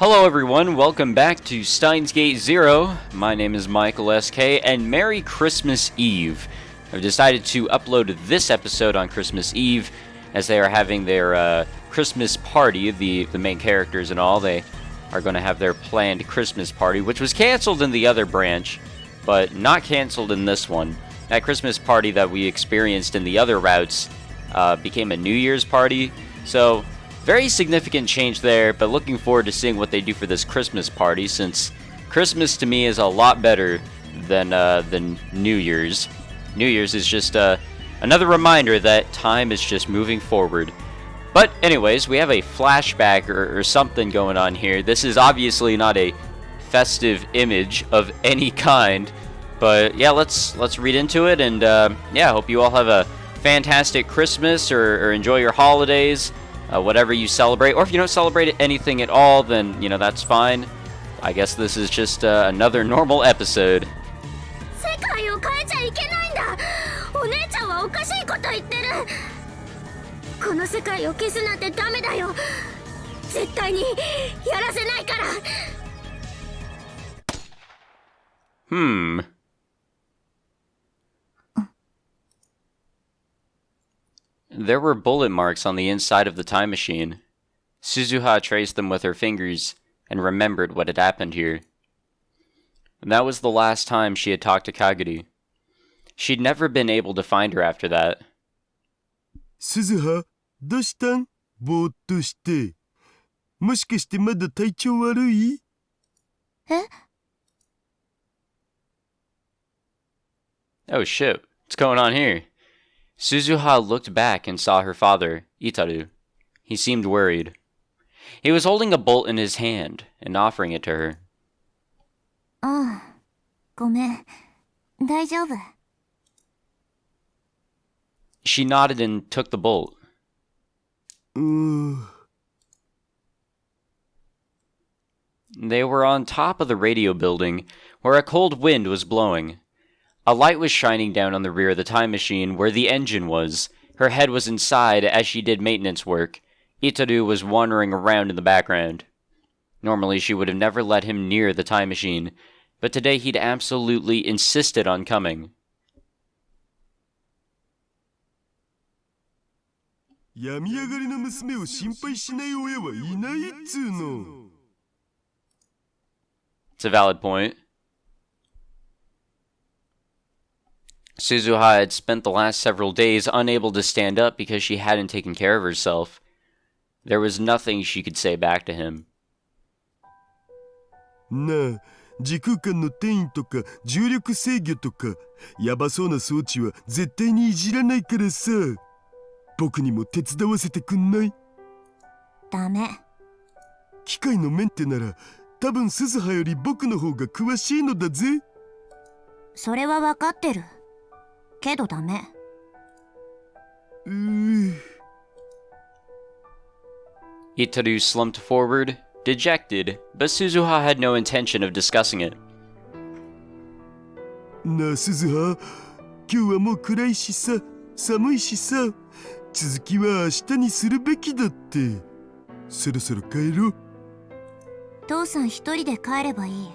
Hello everyone, welcome back to Steins Gate Zero. My name is Michael SK, and Merry Christmas Eve. I've decided to upload this episode on Christmas Eve, as they are having their Christmas party, the main characters and all. They are going to have their planned Christmas party, which was cancelled in the other branch, but not cancelled in this one. That Christmas party that we experienced in the other routes became a New Year's party, so very significant change there, but looking forward to seeing what they do for this Christmas party, since Christmas to me is a lot better than New Year's. New Year's is just another reminder that time is just moving forward. But anyways, we have a flashback or something going on here. This is obviously not a festive image of any kind, but yeah, let's read into it, and yeah, hope you all have a fantastic Christmas or enjoy your holidays. Whatever you celebrate, or if you don't celebrate anything at all, then, you know, that's fine. I guess this is just another normal episode. There were bullet marks on the inside of the time machine. Suzuha traced them with her fingers and remembered what had happened here. And that was the last time she had talked to Kaguri. She'd never been able to find her after that. Suzuha, どうしたん? ぼーっとして。もしかしてまだ体調悪い? え? Oh shit, what's going on here? Suzuha looked back and saw her father, Itaru. He seemed worried. He was holding a bolt in his hand and offering it to her. ごめん。大丈夫。She nodded and took the bolt. They were on top of the radio building, where a cold wind was blowing. A light was shining down on the rear of the time machine where the engine was. Her head was inside as she did maintenance work. Itaru was wandering around in the background. Normally she would have never let him near the time machine, but today he'd absolutely insisted on coming. It's a valid point. Suzuha had spent the last several days unable to stand up because she hadn't taken care of herself. There was nothing she could say back to him. なあ、時空間の転移とか重力制御とかやばそうな装置は絶対にいじらないからさ。僕にも手伝わせてくんない？ダメ。機械のメンテなら多分鈴葉より僕の方が詳しいのだぜ。それはわかってる。けどダメ。Itaru slumped forward, dejected, but Suzuha had no intention of discussing it. なあ、鈴葉、今日はもう暗いしさ、寒いしさ、続きは明日にするべきだって。そろそろ帰ろう。父さん一人で帰ればいい。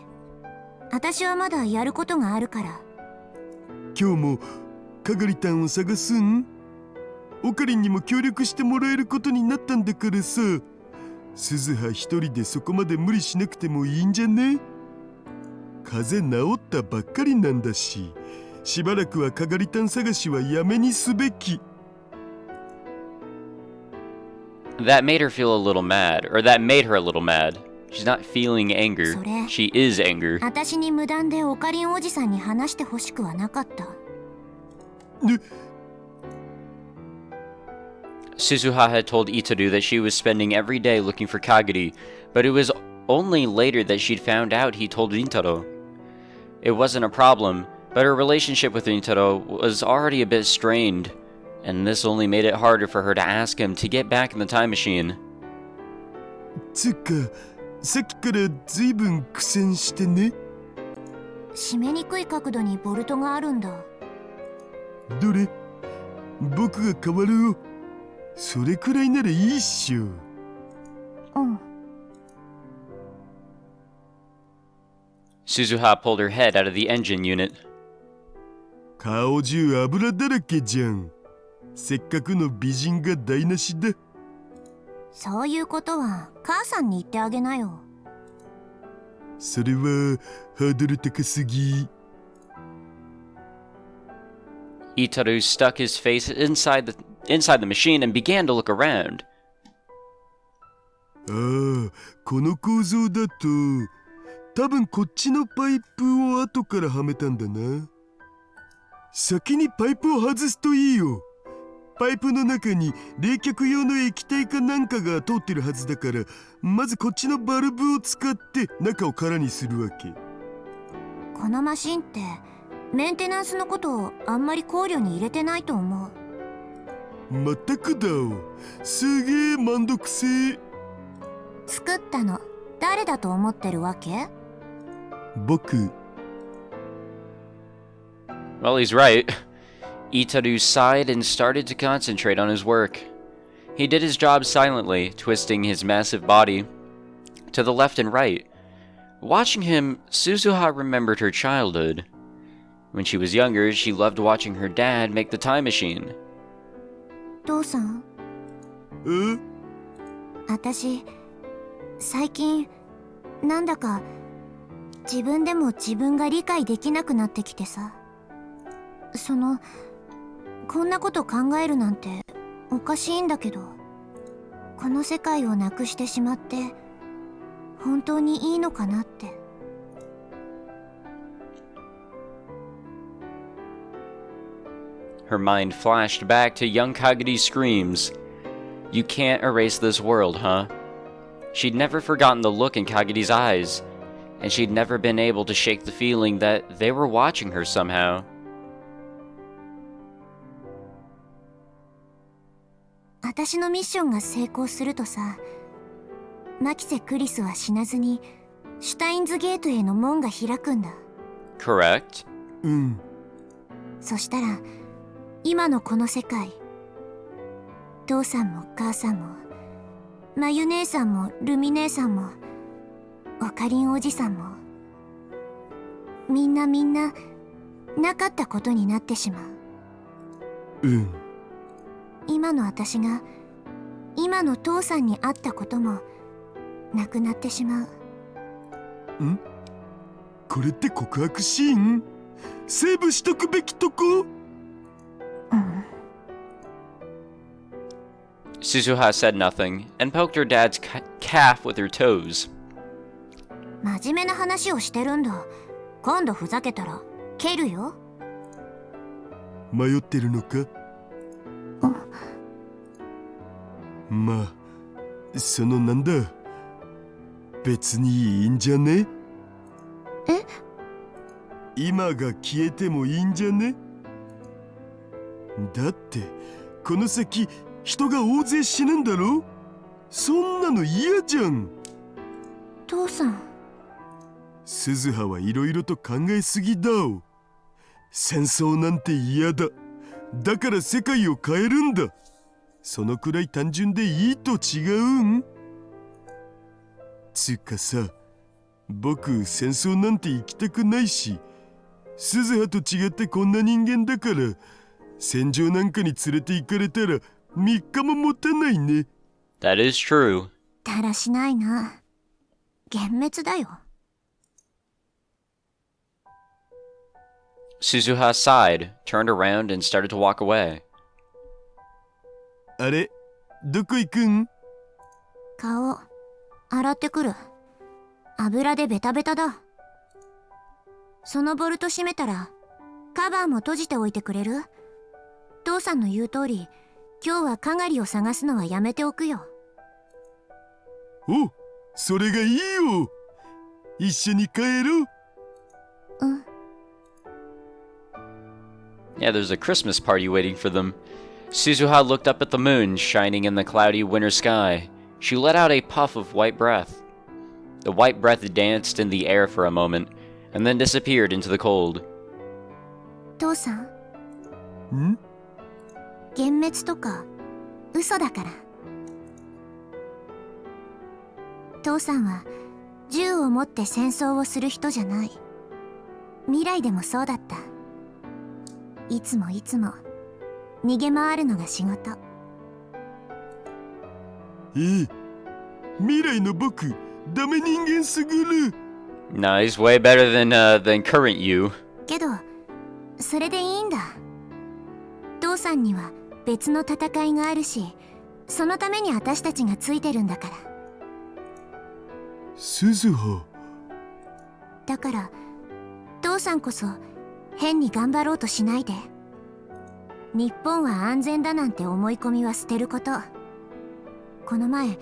私はまだやることがあるから。今日もかがりたんを探すん？オカリンにも協力してもらえることになったんだからさ。鈴葉一人でそこまで無理しなくてもいいんじゃね？風邪治ったばっかりなんだし、しばらくはかがりたん探しはやめにすべき。That made her feel a little mad, or that made her a little mad. She's not feeling anger. She is anger. 私に無断でオカリンおじさんに話してほしくはなかった。Suzuha had told Itaru that she was spending every day looking for Kaguri, but it was only later that she'd found out he told Rintaro. It wasn't a problem, but her relationship with Rintaro was already a bit strained, and this only made it harder for her to ask him to get back in the time machine. つか、さっきからずいぶん苦戦してね。締めにくい角度にボルトがあるんだ。どれ？僕が変わるよ。それくらいならいいっしょ。うん。Suzuha pulled her head out of the engine unit. 顔中油だらけじゃん。せっかくの美人が台無しだ。そういうことは母さんに言ってあげなよ。それはハードル高すぎ。Itaru stuck his face inside the machine and began to look around. ああ、この構造だと多分こっちのパイプを後からはめたんだな。先にパイプを外すといいよ。パイプの中に冷却用の液体かなんかが通ってるはずだから、まずこっちのバルブを使って中を空にするわけ。このマシンってメンテナンスのことをあんまり考慮に入れてないと思う。まったくだお。すげえめんどくせえ。作ったの誰だと思ってるわけ？僕。Well, he's right. Itaru sighed and started to concentrate on his work. He did his job silently, twisting his massive body to the left and right. Watching him, Suzuha remembered her childhood. When she was younger, she loved watching her dad make the time machine. 父さん、私最近なんだか自分でも自分が理解できなくなってきてさ。こんなこと考えるなんておかしいんだけど、この世界をなくしてしまって本当にいいのかなって。Her mind flashed back to young Kagede's screams. You can't erase this world, huh? She'd never forgotten the look in Kagede's eyes, and she'd never been able to shake the feeling that they were watching her somehow. 私のミッションが成功するとさ、マキセ・クリスは死なずにシュタインズゲートへの門が開くんだ。Correct? うん。そしたら今のこの世界、父さんも母さんもまゆ姉さんもルミ姉さんもオカリンおじさんもみんななかったことになってしまう。うん。今の私が今の父さんに会ったこともなくなってしまう。ん？これって告白シーン？セーブしとくべきとこ？うん。Suzuha said nothing and poked her dad's calf with her toes. 真面目な話をしてるんだ。今度ふざけたら蹴るよ。迷ってるのか？まあ、そのなんだ。別にいいんじゃね？え？今が消えてもいいんじゃね？だってこの先人が大勢死ぬんだろ？そんなの嫌じゃん。父さん。鈴葉はいろいろと考えすぎだお。戦争なんて嫌だ。だから世界を変えるんだ。そのくらい単純でいいと違うん？つうかさ、僕戦争なんて行きたくないし、鈴葉と違ってこんな人間だから戦場なんかに連れて行かれたら3日も持たないね。That is true. だらしないな。幻滅だよ。Suzuha sighed, turned around, and started to walk away. あれ、どこ行くん？顔洗ってくる。油でベタベタだ。そのボルト閉めたらカバーも閉じておいてくれる？父さんの言う通り、今日はかがりを探すのはやめておくよ。お、それがいいよ。一緒に帰ろう。うん。Yeah, there's a Christmas party waiting for them. Suzuha looked up at the moon shining in the cloudy winter sky. She let out a puff of white breath. The white breath danced in the air for a moment, and then disappeared into the cold. 父さん。ん？幻滅とか嘘だから。父さんは銃を持って戦争をする人じゃない。未来でもそうだった。いつも逃げ回るのが仕事。未来の僕、ダメ人間すぎる。No, he's way better than current you. けどそれでいいんだ。父さんには別の戦いがあるし、そのために私たちがついてるんだから。鈴葉。だから父さんこそ変に頑張ろうとしないで。日本は安全だなんて思い込みは捨てること。この前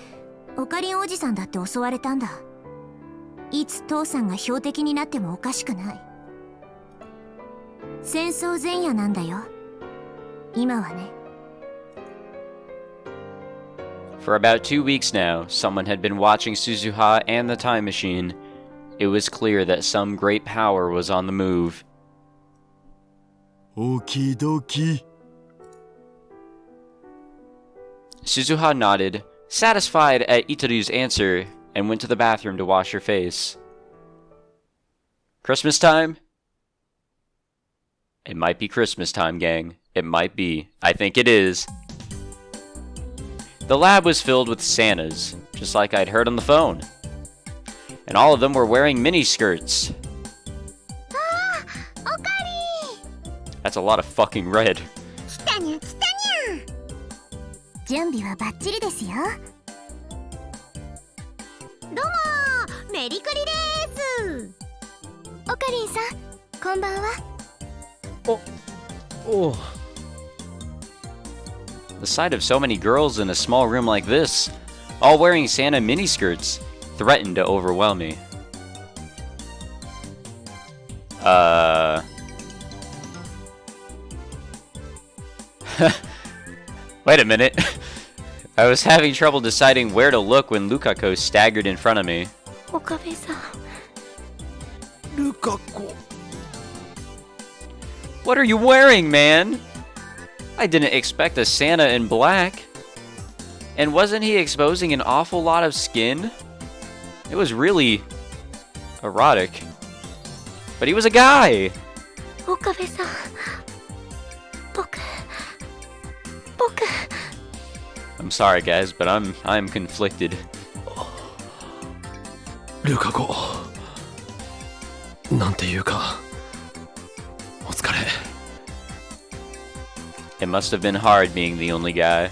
オカリンおじさんだって襲われたんだ。いつ父さんが標的になってもおかしくない。戦争前夜なんだよ、今はね。For about 2 weeks now, someone had been watching Suzuha and the time machine. It was clear that some great power was on the move. Okie dokie. Suzuha nodded, satisfied at Itaru's answer, and went to the bathroom to wash her face. Christmas time? It might be Christmas time, gang. It might be. I think it is. The lab was filled with Santas, just like I'd heard on the phone. And all of them were wearing miniskirts. Ah, Okari! That's a lot of fucking red. 来たにゃ来たにゃ。準備はバッチリですよ。どうも、メリクリです。オカリンさん、こんばんは。Oh. The sight of so many girls in a small room like this, all wearing Santa miniskirts, threatened to overwhelm me. Wait a minute. I was having trouble deciding where to look when Lukako staggered in front of me. Okabe-san. Lukako. What are you wearing, man? I didn't expect a Santa in black. And wasn't he exposing an awful lot of skin? It was really erotic. But he was a guy! Okabe-san. Boku. I'm sorry, guys, but I'm conflicted. Lukako. なんていうか。お疲れ。It must have been hard being the only guy.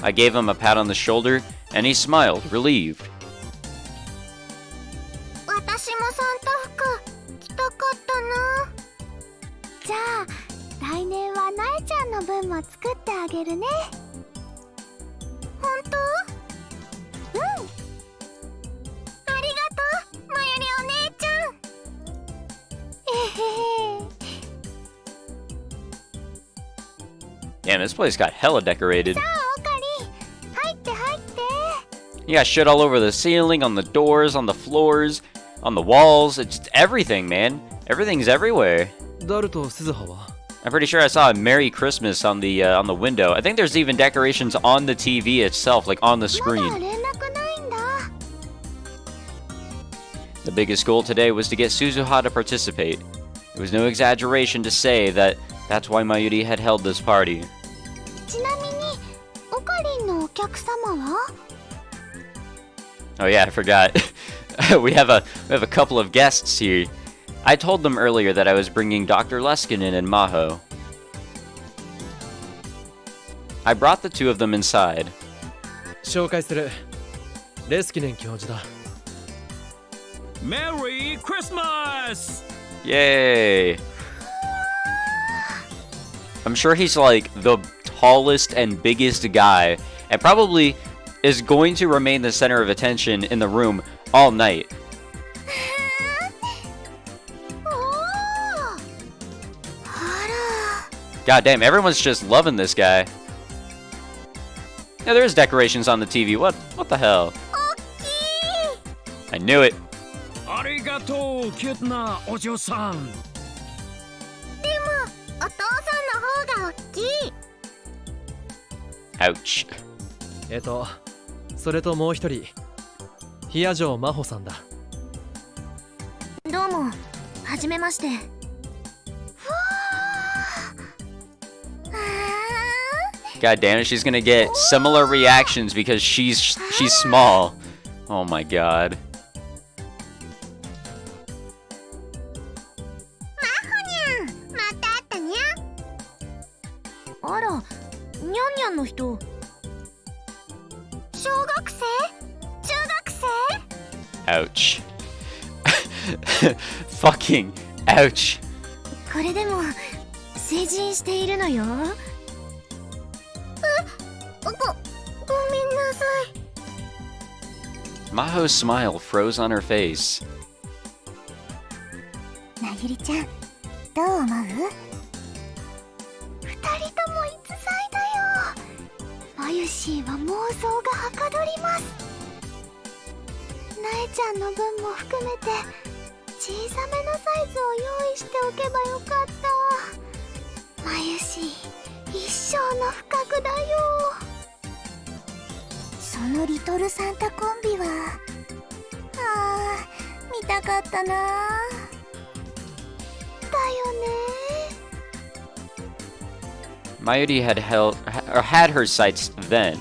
I gave him a pat on the shoulder, and he smiled, relieved. 私もサンタ服着たかったな。じゃあ来年はなえちゃんの分も作ってあげるね。本当？うん。ありがとう、まゆりお姉ちゃん。Damn, this place got hella decorated. さあ、オカリン、入って入って。You got shit all over the ceiling, on the doors, on the floors, on the walls. It's just everything, man. Everything's everywhere. ダルと鈴葉は I'm pretty sure I saw a Merry Christmas on the window. I think there's even decorations on the TV itself, like on the まだ screen. 連絡ないんだ。The biggest goal today was to get Suzuha to participate. It was no exaggeration to say that that's why Mayuri had held this party. ちなみに、オカリンのお客様は？ Oh yeah, I forgot. we have a couple of guests here. I told them earlier that I was bringing Dr. Leskinen and Maho. I brought the two of them inside. 紹介する。レスキネン教授だ。Merry Christmas! Yay! I'm sure he's like the tallest and biggest guy, and probably is going to remain the center of attention in the room all night. God damn, everyone's just loving this guy. Yeah, there's decorations on the TV. What the hell? I knew it. ありがとう、キュートなお嬢さん。でも、お父さんの方が大きい。Ouch. それともう一人。冷や城真帆さんだ。どうも、はじめまして。God damn it, she's gonna get similar reactions because she's small. Oh my god. また会ったにゃ。あら、にゃんにゃんの人。小学生？中学生？ Ouch. Fucking ouch. これでも成人しているのよ。ごめんなさい。 Maho's smile froze on her face. なゆりちゃん、どう思う？二人とも逸材だよ。まゆしーは妄想がはかどります。なえちゃんの分も含めて小さめのサイズを用意しておけばよかった。まゆしー、一生の不覚だよ。そのリトルサンタコンビは見たかったな。だよね。 Mayuri had her sights then.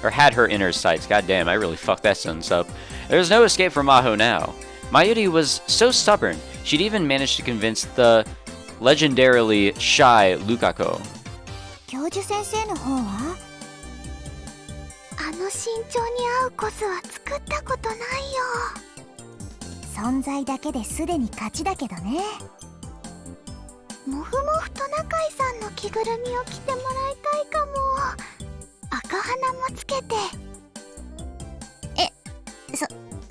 Or had her inner sights. God damn, I really fucked that sentence up. There's no escape for Maho now. Mayuri was so stubborn, she'd even managed to convince the legendarily shy Lukako. 教授先生の方は？あの身長に合うコスは作ったことないよ。存在だけですでに勝ちだけどね。もふもふトナカイさんの着ぐるみを着てもらいたいかも。赤鼻もつけて。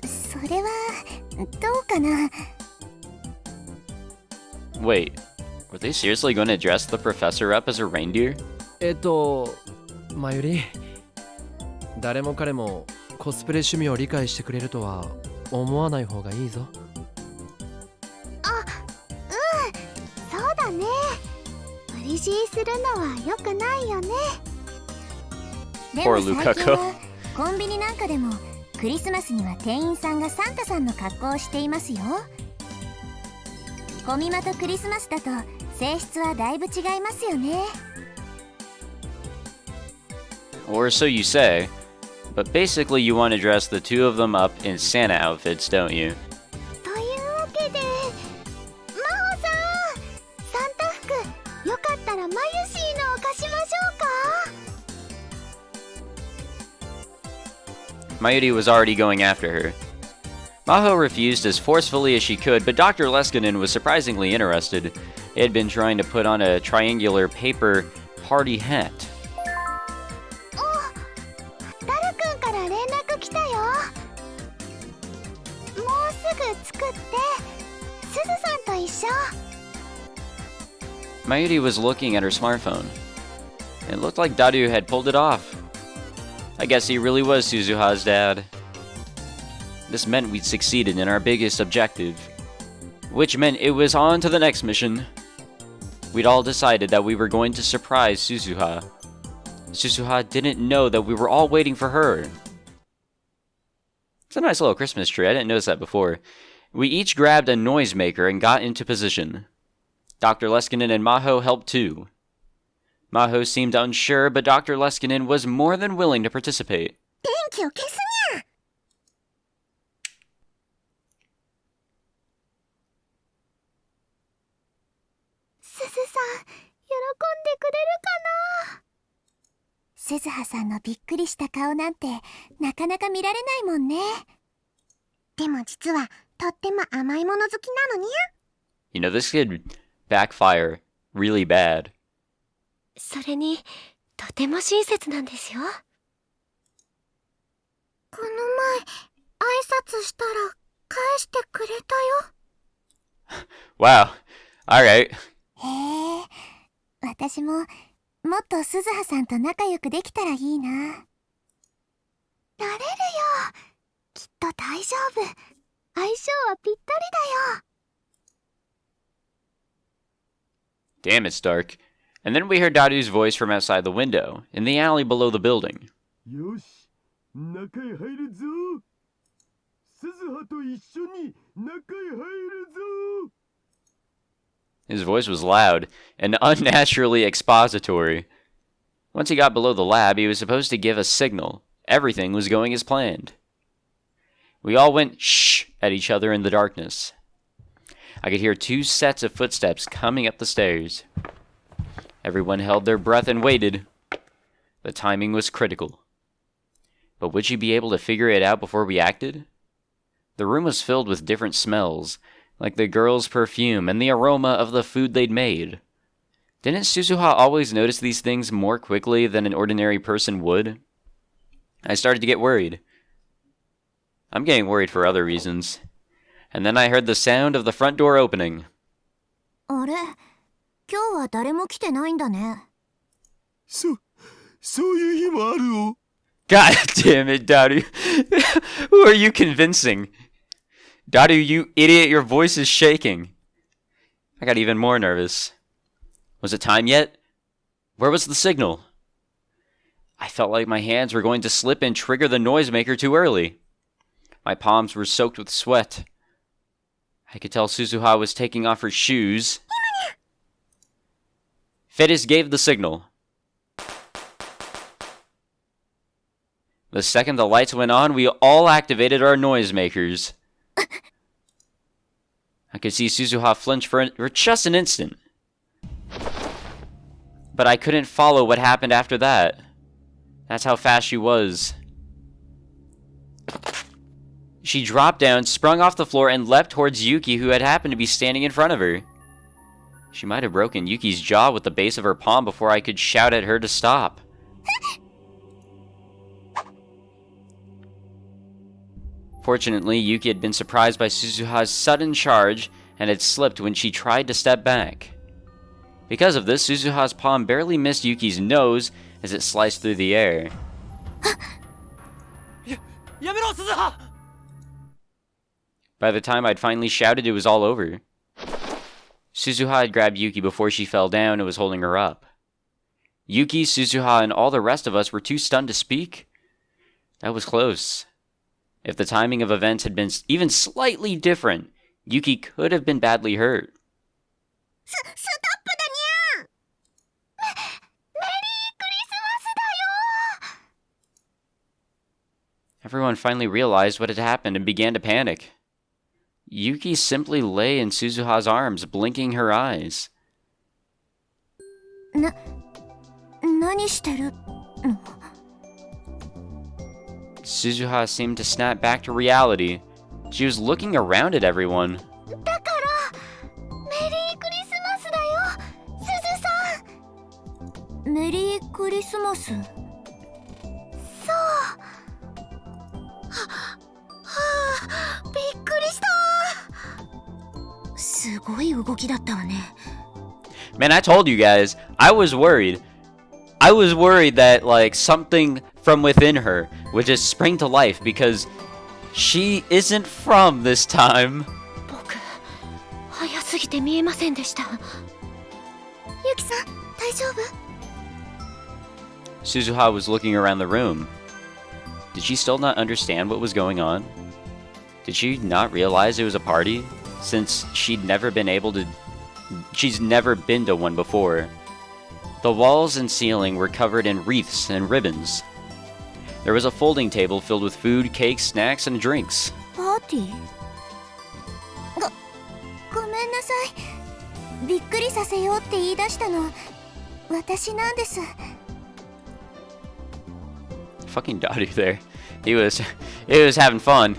それはどうかな。 Wait, were they seriously going to dress the professor up as a reindeer? まゆり、誰も彼もコスプレ趣味を理解してくれるとは思わない方がいいぞ。そうだね。無理強いするのは良くないよね。でも Poor 最近 Lukako. はコンビニなんかでもクリスマスには店員さんがサンタさんの格好をしていますよ。コミマとクリスマスだと性質はだいぶ違いますよね。 Or so you say. But basically you want to dress the two of them up in Santa outfits, don't you? というわけで、真帆さん、サンタ服よかったらマユシーのを貸しましょうか。 Mayuri was already going after her. Maho refused as forcefully as she could, but Dr. Leskinen was surprisingly interested. He had been trying to put on a triangular paper party hat. ダルくんから連絡来たよ。もうすぐ作ってすずさんと一緒。 Mayuri was looking at her smartphone. It looked like Daru had pulled it off. I guess he really was Suzuha's dad. This meant we'd succeeded in our biggest objective, which meant it was on to the next mission. We'd all decided that we were going to surprise Suzuha. Suzuha didn't know that we were all waiting for her. It's a nice little Christmas tree, I didn't notice that before. We each grabbed a noisemaker and got into position. Dr. Leskinen and Maho helped too. Maho seemed unsure, but Dr. Leskinen was more than willing to participate. 電気を消すにゃ。すずさん、喜んでくれるかな。すずはさんのびっくりした顔なんてなかなか見られないもんね。でも実はとっても甘いもの好きなのにゃ。 You know, this could backfire really bad. それにとても親切なんですよ。この前挨拶したら返してくれたよ。 Wow. Alright. へえ、私ももっと鈴葉さんと仲良くできたらいいな。なれるよ。きっと大丈夫。相性はぴったりだよ。 Damn, it's dark. And then we heard Daru's voice from outside the window, in the alley below the building. よし、中へ入るぞ。葉と一緒に中へ入るぞ。 His voice was loud and unnaturally expository. Once he got below the lab, he was supposed to give a signal. Everything was going as planned. We all went shh at each other in the darkness. I could hear 2 sets of footsteps coming up the stairs. Everyone held their breath and waited. The timing was critical. But would she be able to figure it out before we acted? The room was filled with different smells, like the girl's perfume and the aroma of the food they'd made. Didn't Suzuha always notice these things more quickly than an ordinary person would? I started to get worried. I'm getting worried for other reasons. And then I heard the sound of the front door opening. あれ、今日は誰も来てないんだね。そういう日もあるよ。 God damn it, Daru. Who are you convincing? Daru, you idiot, your voice is shaking. I got even more nervous. Was it time yet? Where was the signal? I felt like my hands were going to slip and trigger the noisemaker too early. My palms were soaked with sweat. I could tell Suzuha was taking off her shoes. Fedis gave the signal. The second the lights went on, we all activated our noisemakers. I could see Suzuha flinch for just an instant. But I couldn't follow what happened after that. That's how fast she was. She dropped down, sprung off the floor, and leapt towards Yuki, who had happened to be standing in front of her. She might have broken Yuki's jaw with the base of her palm before I could shout at her to stop. Fortunately, Yuki had been surprised by Suzuha's sudden charge and had slipped when she tried to step back. Because of this, Suzuha's palm barely missed Yuki's nose as it sliced through the air. By the time I'd finally shouted, it was all over. Suzuha had grabbed Yuki before she fell down and was holding her up. Yuki, Suzuha, and all the rest of us were too stunned to speak. That was close. If the timing of events had been even slightly different, Yuki could have been badly hurt. Everyone finally realized what had happened and began to panic. Yuki simply lay in Suzuha's arms, blinking her eyes. 何してるの？ Suzuha seemed to snap back to reality. She was looking around at everyone. だからメリークリスマスだよ、すずさん。メリークリスマス。そう。びっくりした。すごい動きだったわね。Man, I told you guys, I was worried. I was worried that, like, something from within her would just spring to life because she isn't from this time. 僕、早すぎて見えませんでした。ユキさん、大丈夫？ Suzuha was looking around the room. Did she still not understand what was going on? Did she not realize it was a party? Since she's never been to one before. The walls and ceiling were covered in wreaths and ribbons. There was a folding table filled with food, cakes, snacks, and drinks. パーティー？ごめんなさい。びっくりさせようって言い出したの私なんです。 Fucking Daru there. He was having fun.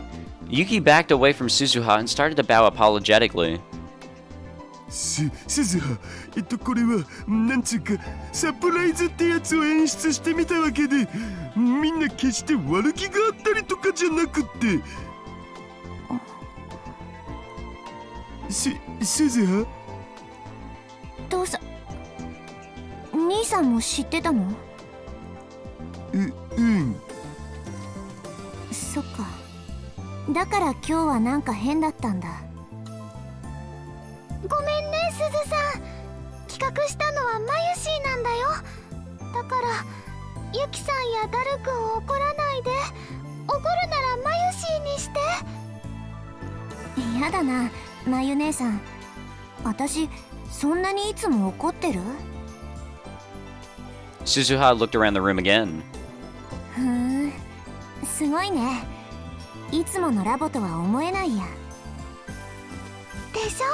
Yuki backed away from Suzuha and started to bow apologetically. すずは、これはなんつうかサプライズってやつを演出してみたわけで、みんな決して悪気があったりとかじゃなくって。すずは？父さん、兄さんも知ってたの？うん。そっか。だから今日はなんか変だったんだ。ごめんね、すずさん。企画したのはマユシーなんだよ。だからユキさんやダルくんを怒らないで。怒るならマユシーにして。やだな、まゆ姉さん。私、そんなにいつも怒ってる？ Suzuha looked around the room again. ふーん、すごいね。いつものラボとは思えないや。でしょ？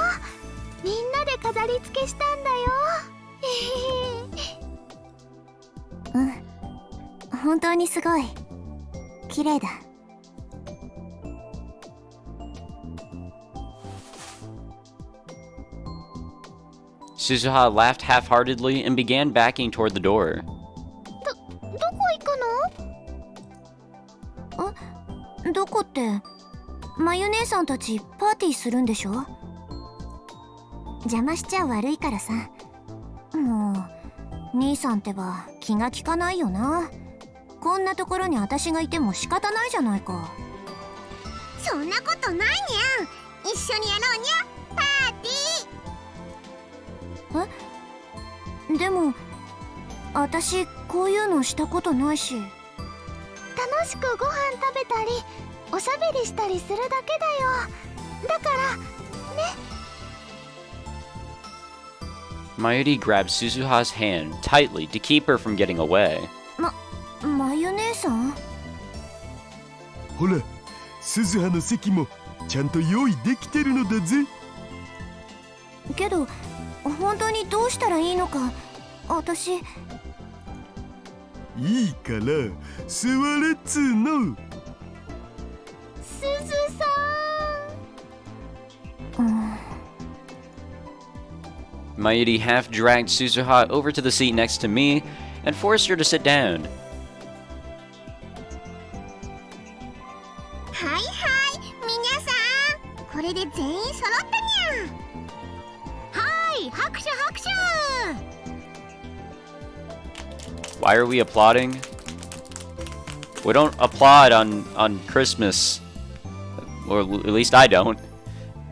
みんなで飾り付けしたんだよ。うん、本当にすごい。綺麗だ。Suzuha laughed half-heartedly and began backing toward the door. どこ行くの？どこって、まゆ姉さんたちパーティーするんでしょ？邪魔しちゃ悪いからさ。もう兄さんってば気が利かないよな。こんなところに私がいても仕方ないじゃないか。そんなことないにゃん。一緒にやろうにゃ、パーティー。え？でも私こういうのしたことないし。楽しくご飯食べたりおしゃべりしたりするだけだよ。だからね。Mayuri grabbed Suzuha's hand tightly to keep her from getting away. まゆ姉さん？ほら、鈴葉の席もちゃんと用意できてるのだぜ。けど本当にどうしたらいいのか私。いいから座れっつーの。すずさん。Mayuri half dragged Suzuha over to the seat next to me and forced her to sit down. はいはい、皆さん、これで全員揃ったにゃ。はい、拍手拍手。 Why are we applauding? We don't applaud on Christmas. Or at least I don't.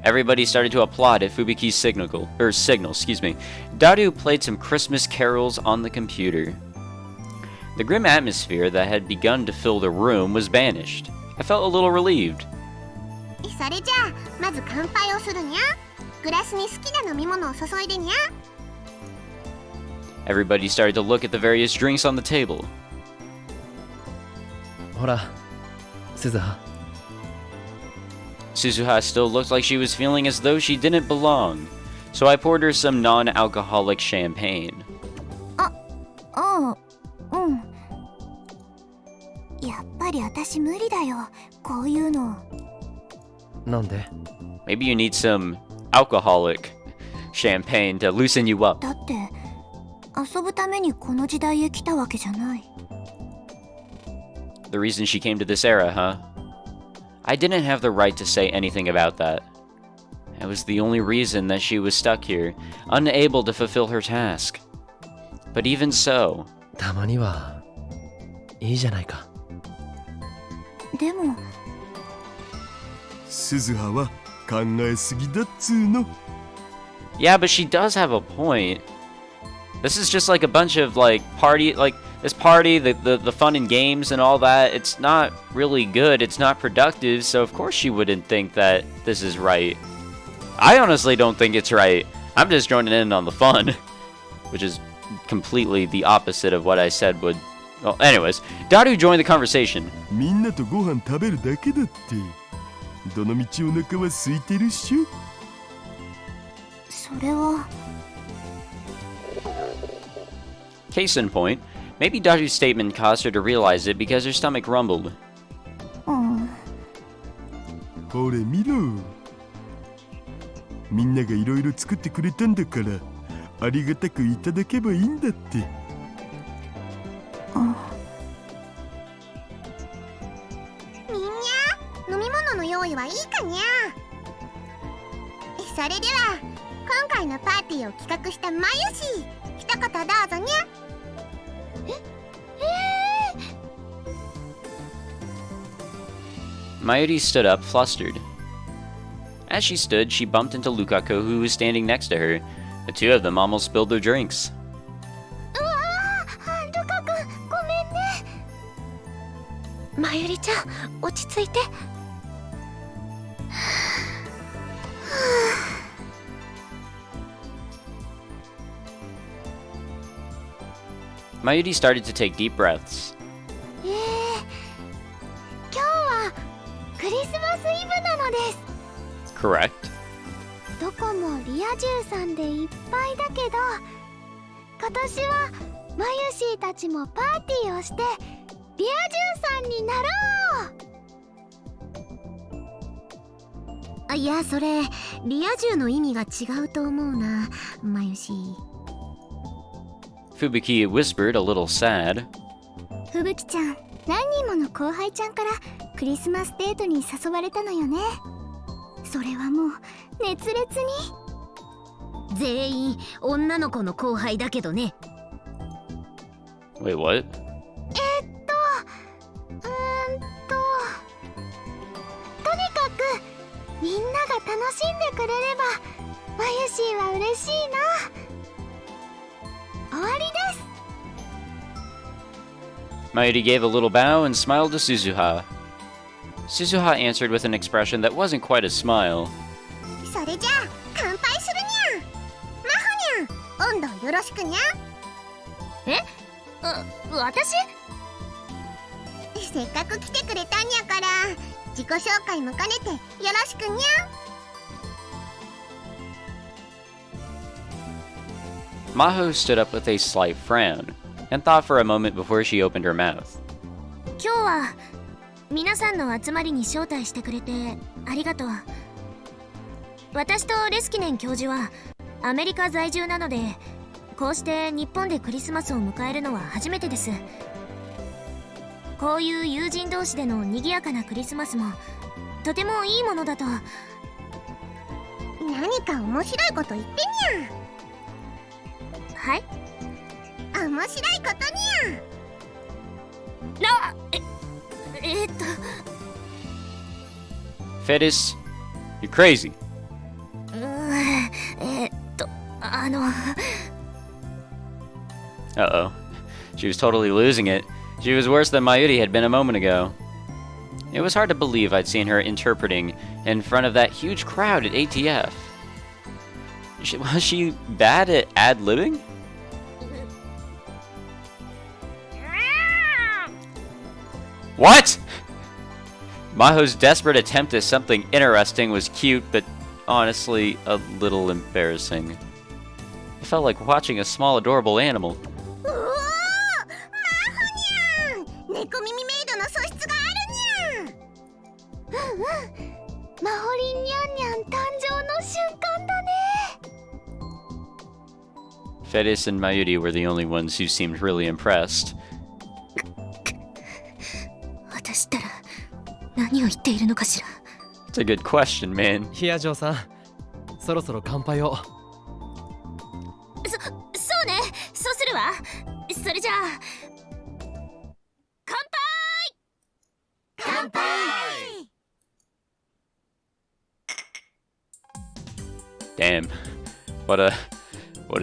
Everybody started to applaud at Fubiki's signal, excuse me. Daru played some Christmas carols on the computer. The grim atmosphere that had begun to fill the room was banished. I felt a little relieved. それじゃあまず乾杯をするにゃ。グラスに好きな飲み物を注いでにゃ。 Everybody started to look at the various drinks on the table. ほら、鈴葉。Suzuha still looked like she was feeling as though she didn't belong, so I poured her some non-alcoholic champagne. ああ、うん。やっぱり私無理だよ、こういうの。なんで？ Maybe you need some alcoholic champagne to loosen you up. だって遊ぶためにこの時代へ来たわけじゃない。 The reason she came to this era, huh? I didn't have the right to say anything about that. It was the only reason that she was stuck here, unable to fulfill her task. But even so, たまにはいいじゃないか。でも鈴葉は考えすぎだっつーの。 yeah, but she does have a point. This is just like a bunch of this party, the fun and games and all that. It's not really good. It's not productive. So of course she wouldn't think that this is right. I honestly don't think it's right. I'm just joining in on the fun, which is completely the opposite of what I said would. Well, anyways, Daru joined the conversation. みんなとご飯食べるだけだって。どのみちお腹は空いてるっしょ。それは。 Case in point, maybe Daru's statement caused her to realize it because her stomach rumbled. うん。ほれ見ろ。みんながいろいろ作ってくれたんだから、ありがたくいただけばいいんだって。みんな、飲み物の用意はいいかにゃ。それでは、今回のパーティーを企画したまゆし、一言どうぞにゃ。Mayuri stood up, flustered. As she stood, she bumped into Lukaku, who was standing next to her. The two of them almost spilled their drinks. うわあ、ルカ君、ごめんね。まゆりちゃん、落ち着いて。Mayuri started to take deep breaths. 今日はクリスマスイブなのです。 Correct. どこもリア充さんでいっぱいだけど、今年はマユシーたちもパーティーをしてリア充さんになろう。いや、それリア充の意味が違うと思うな、マユシー。 Fubuki whispered, a little sad. ふぶきちゃん、何人もの後輩ちゃんからクリスマスデートに誘われたのよね。それはもう熱烈に。全員女の子の後輩だけどね。 Wait, what? とにかくみんなが楽しんでくれればマユシーは嬉しいな。終わりです。 Mayuri gave a little bow and smiled to Suzuha. Suzuha answered with an expression that wasn't quite a smile. それじゃあ乾杯するにゃ。マホにゃん、温度よろしくにゃ。私？せっかく来てくれたんやから自己紹介も兼ねてよろしくにゃ。 Maho stood up with a slight frown and thought for a moment before she opened her mouth. 今日は皆さんの集まりに招待してくれてありがとう。私とレスキネン教授はアメリカ在住なので、こうして日本でクリスマスを迎えるのは初めてです。こういう友人同士での賑やかなクリスマスもとてもいいものだと。何か面白いこと言ってにゃ。はい、面白いことにゃ。Fedis, you're crazy. Uh-oh. She was totally losing it. She was worse than Mayuri had been a moment ago. It was hard to believe I'd seen her interpreting in front of that huge crowd at ATF. Was she bad at ad-libbing? What?! Maho's desperate attempt at something interesting was cute, but honestly, a little embarrassing. It felt like watching a small, adorable animal. マホにゃん、猫耳メイドの素質があるにゃ。マホリンニャンニャン誕生の瞬間だね。 Fedis and Mayuri were the only ones who seemed really impressed. 私ったら何を言っているのかしら。 It's a good question, man. ヒアジョーさん、そろそろ乾杯を。そうね、そうするわ。それじゃあ乾杯。乾杯。 Damn. What a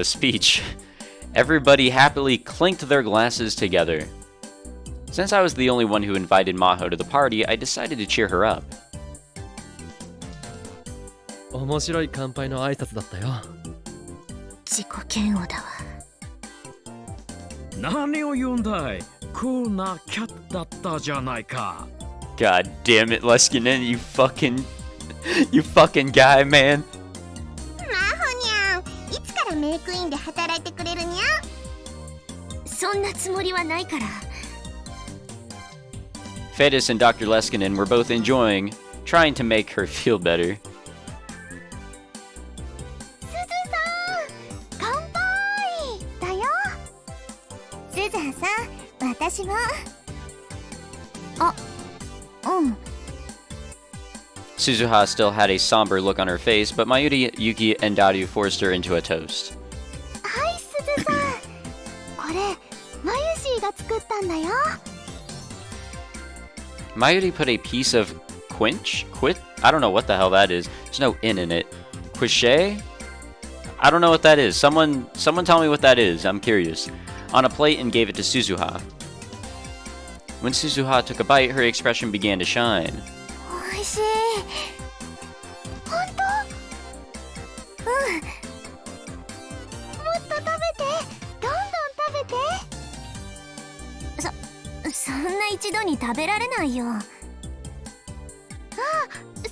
speech. Everybody happily clinked their glasses together. Since I was the only one who invited Maho to the party, I decided to cheer her up. 面白い乾杯の挨拶だったよ。自己嫌悪だわ。何を言うんだい。クールなキャットだったじゃないか。 God damn it, Leskinen, you fucking guy, man. マホにゃん、いつからメイクインで働いてくれるにゃ。そんなつもりはないから。 Fedis and Dr. Leskinen were both enjoying, trying to make her feel better. すずさん、乾杯だよ。すずはさん、私も。Suzuha still had a somber look on her face, but Mayuri, Yuki, and Daru forced her into a toast. はい、すずさん。これ、マユシーが作ったんだよ。 Mayuri put a piece of quit? I don't know what the hell that is. There's no in it. Quiche? I don't know what that is. Someone tell me what that is. I'm curious. On a plate and gave it to Suzuha. When Suzuha took a bite, her expression began to shine. おいしい。本当？うん。もっと食べて。どんどん食べて。一度に食べられないよ。あ、そ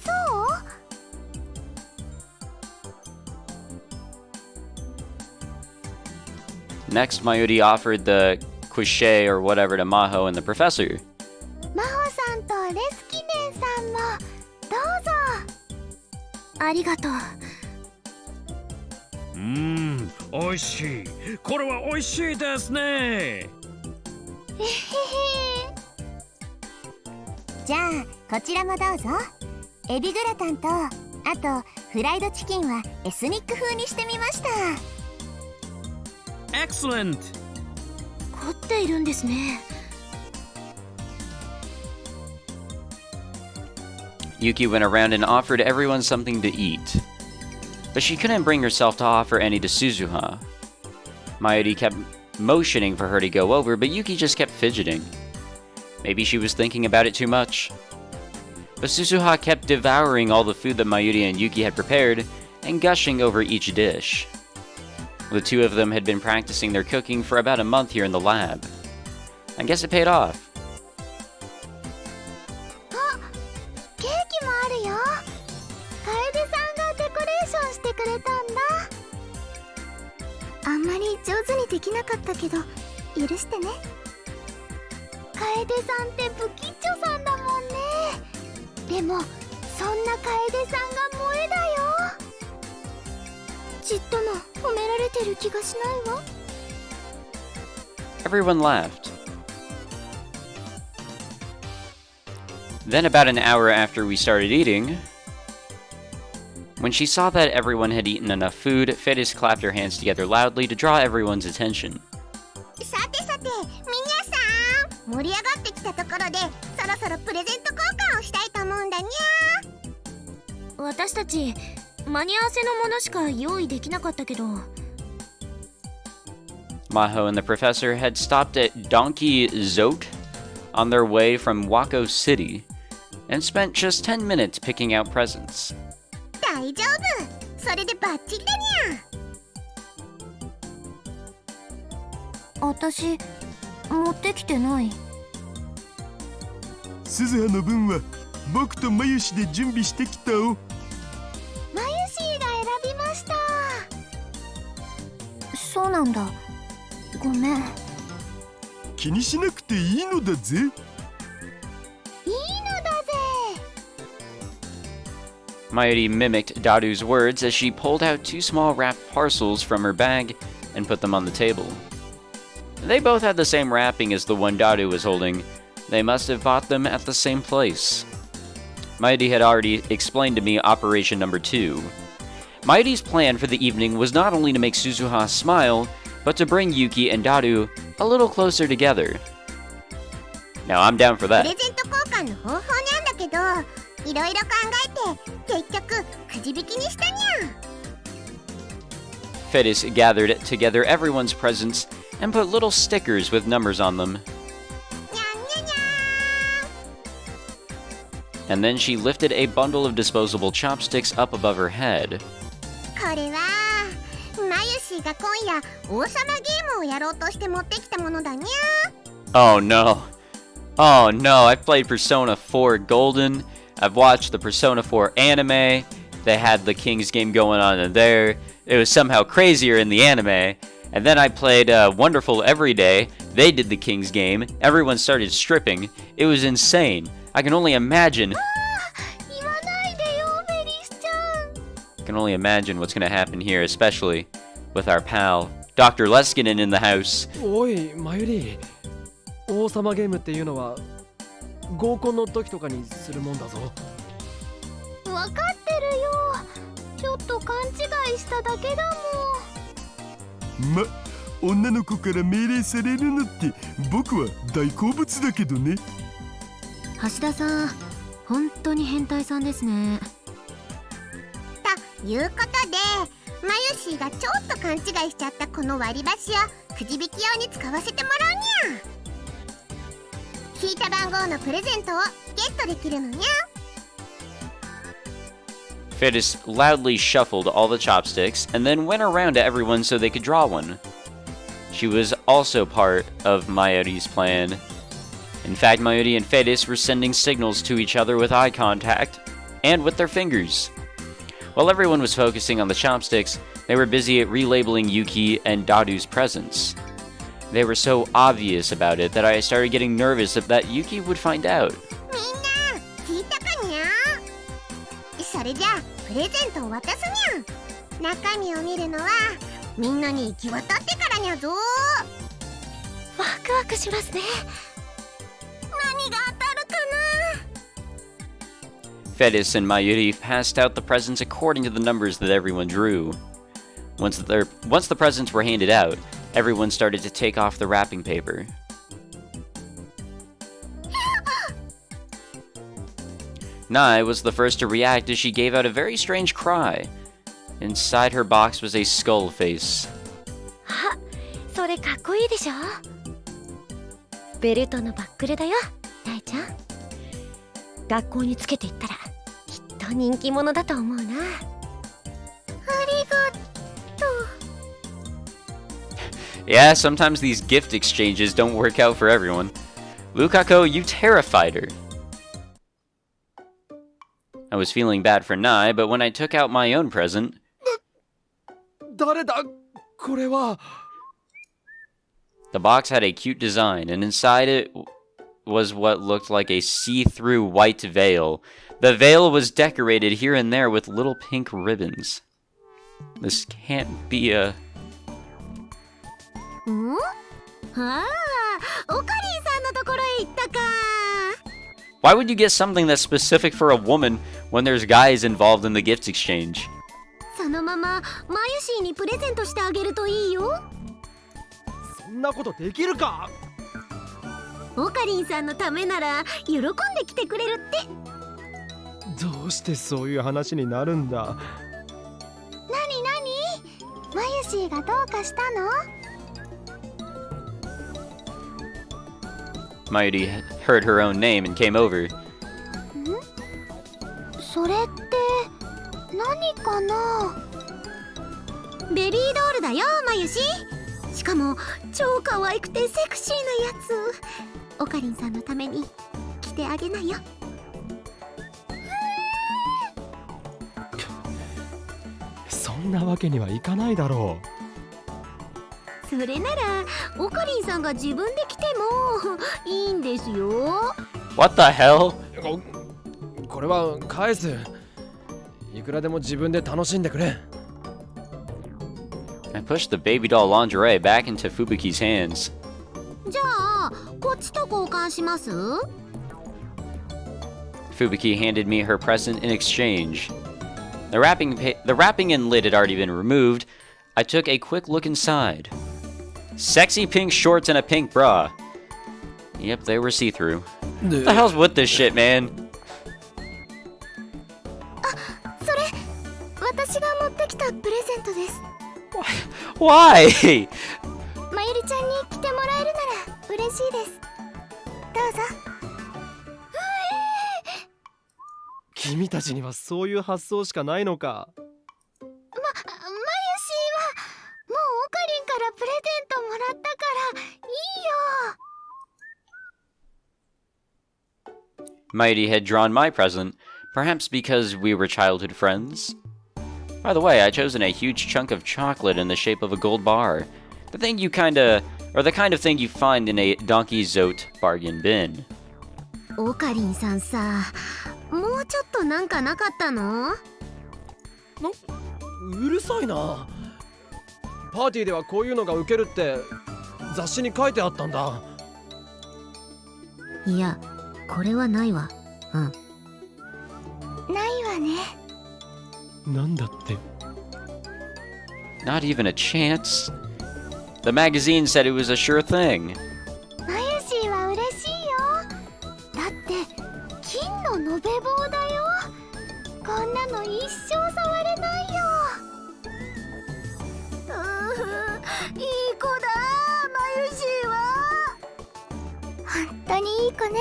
う？ Next, Mayuri offered the quiche or whatever to Maho and the professor. 真帆さんとレスキネンさんもどうぞ。ありがとう。美味しい。これは美味しいですね。えへへ。じゃあこちらもどうぞ。エビグラタンとあとフライドチキンはエスニック風にしてみました。Excellent! 凝っているんですね。 Yuki went around and offered everyone something to eat. But she couldn't bring herself to offer any to Suzuha. Mayuri kept motioning for her to go over, but Yuki just kept fidgeting. Maybe she was thinking about it too much. But Suzuha kept devouring all the food that Mayuri and Yuki had prepared and gushing over each dish. The two of them had been practicing their cooking for about a month here in the lab. I guess it paid off. あ、ケーキもあるよ。楓さんがデコレーションしてくれたんだ。あんまり上手にできなかったけど許してね。楓さんって不吉祥さんだもんね。でもそんな楓さんが萌えだよ。ちっとも褒められてる気がしないわ。 Everyone laughed. Then about an hour after we started eating, when she saw that everyone had eaten enough food, Fedis clapped her hands together loudly to draw everyone's attention. さてさて、皆さん盛り上がってきたところでそろそろプレゼント交換をしたいと思うんだにゃ。私たち間に合わせのものしか用意できなかったけど。 Maho and the professor had stopped at Donkey Zote on their way from Wako City and spent just 10 minutes picking out presents. 大丈夫、それでバッチリだにゃ。私持ってきてない。鈴葉の分は僕とまゆしで準備してきたお。マユシーが選びました。そうなんだ。ごめん。気にしなくていいのだぜ。いいのだぜ。 Mayuri mimicked Daru's words as she pulled out 2 small wrapped parcels from her bag and put them on the table. They both had the same wrapping as the one Daru was holding. They must have bought them at the same place. Mayuri had already explained to me Operation Number 2. Mayuri's plan for the evening was not only to make Suzuha smile, but to bring Yuki and Daru a little closer together. Now I'm down for プレ that. ゼント交換の方法なんだけど、いろいろ考えて結局くじ引きにしたにゃ。 Fedis gathered together everyone's presents and put little stickers with numbers on them. にゃんにゃにゃ And then she lifted a bundle of disposable chopsticks up above her head. これはマユシが今夜王様ゲームをやろうとして持ってきたものだにゃ。 Oh no. Oh no, I've played Persona 4 Golden. I've watched the Persona 4 anime. They had the King's game going on in there. It was somehow crazier in the anime. And then I played Wonderful Everyday. They did the King's game. Everyone started stripping. It was insane. I can only imagine. 言わないでよベリスちゃん。 I can only imagine what's gonna happen here, especially with our pal Dr. Leskinen in the house. おいマユリ、王様ゲームっていうのは合コンの時とかにするもんだぞ。わかってるよ。ちょっと勘違いしただけだもん。ま、女の子から命令されるのって僕は大好物だけどね。橋田さん、本当に変態さんですね。ということで、マユシーがちょっと勘違いしちゃったこの割り箸をくじ引き用に使わせてもらうにゃ。引いた番号のプレゼントをゲットできるのにゃ。 Fedis loudly shuffled all the chopsticks and then went around to everyone so they could draw one. She was also part of Mayuri's plan. In fact, Mayuri and Fedis were sending signals to each other with eye contact and with their fingers. While everyone was focusing on the chopsticks, they were busy at relabeling Yuki and Dadu's presents. They were so obvious about it that I started getting nervous that Yuki would find out. みんな聞いたかにゃ？それじゃあプレゼントを渡すにゃ。中身を見るのはみんなに行き渡ってからにゃぞ。ワクワクしますね。何が当たるかな。 Fedis and Mayuri passed out the presents according to the numbers that everyone drew. Once the presents were handed out, everyone started to take off the wrapping paper. Nai was the first to react as she gave out a very strange cry. Inside her box was a skull face. あ、それかっこいいでしょ。ベルトのバックルだよ、大ちゃん。学校につけていったらきっと人気者だと思うな。ありがとう。 Yeah, sometimes these gift exchanges don't work out for everyone. Lukako, you terrified her. I was feeling bad for Nai, but when I took out my own present... 誰だこれは。 The box had a cute design, and inside it was what looked like a see-through white veil. The veil was decorated here and there with little pink ribbons. This can't be a... ん？ああ、オカリンさんのところへ行ったか。 Why would you get something that's specific for a woman when there's guys involved in the gift exchange? そのままマユシーにプレゼントしてあげるといいよ。そんなことできるか。オカリンさんのためなら喜んで来てくれるって。どうしてそういう話になるんだ。なになに？マユシーがどうかしたの？ Mayuri heard her own name and came over. それって何かな？ベビードールだよ、マユシ。しかも超可愛くてセクシーなやつ。オカリンさんのために着てあげなよ。そんなわけにはいかないだろう。 それならオカリンさんが自分で着てもいいんですよ。 What the hell? これは返す。いくらでも自分で楽しんでくれ。 I pushed the baby doll lingerie back into Fubuki's hands. じゃあこっちと交換します？ Fubuki handed me her present in exchange. The wrapping and lid had already been removed. I took a quick look inside. Sexy pink shorts and a pink bra. Yep, they were see-through. What the hell's with this shit, man? それ私が持ってきたプレゼントです。 Why? まゆりちゃんに着てもらえるなら嬉しいです。どうぞ。君たちにはそういう発想しかないのか。まゆしーはもうオカリンからプレゼントもらったからいいよ。 Mighty had drawn my present, perhaps because we were childhood friends. By the way, I chosen a huge chunk of chocolate in the shape of a gold bar. The kind of thing you find in a Donkey Zote bargain bin. オカリンさんさ、もうちょっとなんかなかったの？うるさいな。パーティーではこういうのがウケるって雑誌に書いてあったんだ。いや、これはないわ。うん。ないわね。なんだって。 Not even a chance. The magazine said it was a sure thing. マユシーは嬉しいよ。だって金の延べ棒だよ。こんなの一生触れないよ。いい子だ、マユシーは。本当にいい子ね。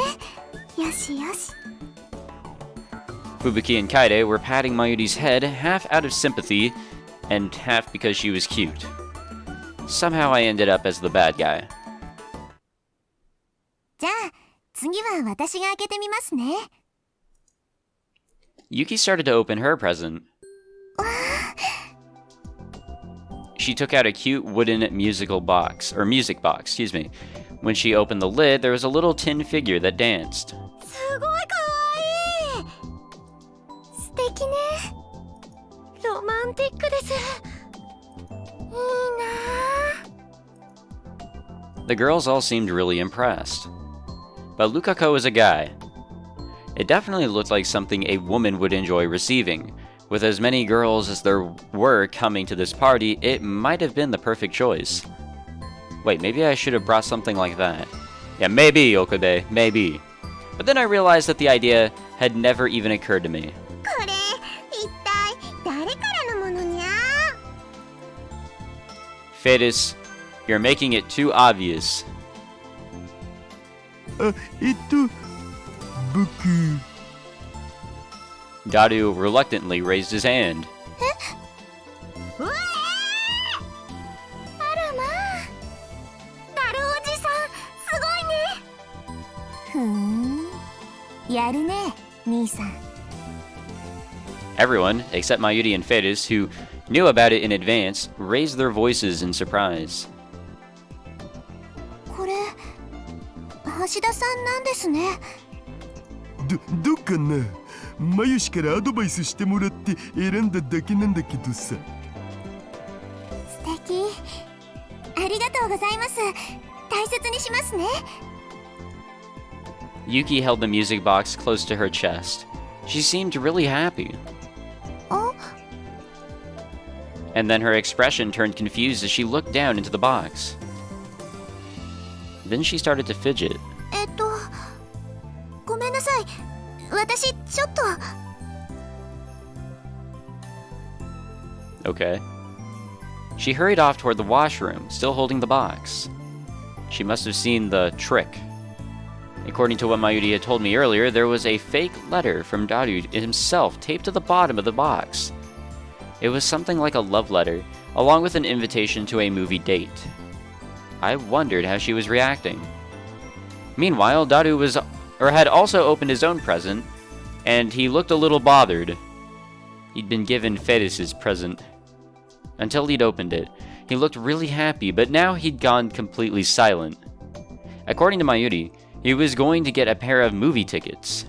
よしよし。 Fubuki and Kaide were patting Mayuri's head, half out of sympathy, and half because she was cute. Somehow I ended up as the bad guy. じゃあ次は私が開けてみますね。 Yuki started to open her present. She took out a cute wooden music box. Excuse me. When she opened the lid, there was a little tin figure that danced. すごいかわいい。素敵ね。ロマンティックです。いいな。 The girls all seemed really impressed. But Lukako was a guy. It definitely looked like something a woman would enjoy receiving. With as many girls as there were coming to this party, it might have been the perfect choice. Wait, maybe I should have brought something like that. Yeah, maybe, Okabe, maybe. But then I realized that the idea had never even occurred to me. これ、一体誰からのものにゃ？ Fadis, you're making it too obvious. あ、僕 Daru reluctantly raised his hand. うわあ！あらまあ。ダルおじさん、すごいね。やるね、兄さん。 Everyone, except Mayuri and Fadis, who knew about it in advance, raised their voices in surprise. これ、橋田さんなんですね。どうかな。マユシからアドバイスしてもらって選んだだけなんだけどさ。素敵。ありがとうございます。大切にしますね。 Yuki held the music box close to her chest. She seemed really happy. あ、 And then her expression turned confused as she looked down into the box. Then she started to fidget. ごめんなさい。私、ちょっと。 Okay. She hurried off toward the washroom, still holding the box. She must have seen the trick. According to what Mayuri had told me earlier, there was a fake letter from Daru himself taped to the bottom of the box. It was something like a love letter, along with an invitation to a movie date. I wondered how she was reacting. Meanwhile, Daru had also opened his own present, and he looked a little bothered. He'd been given Fadis' present. Until he'd opened it, he looked really happy, but now he'd gone completely silent. According to Mayuri, he was going to get a pair of movie tickets.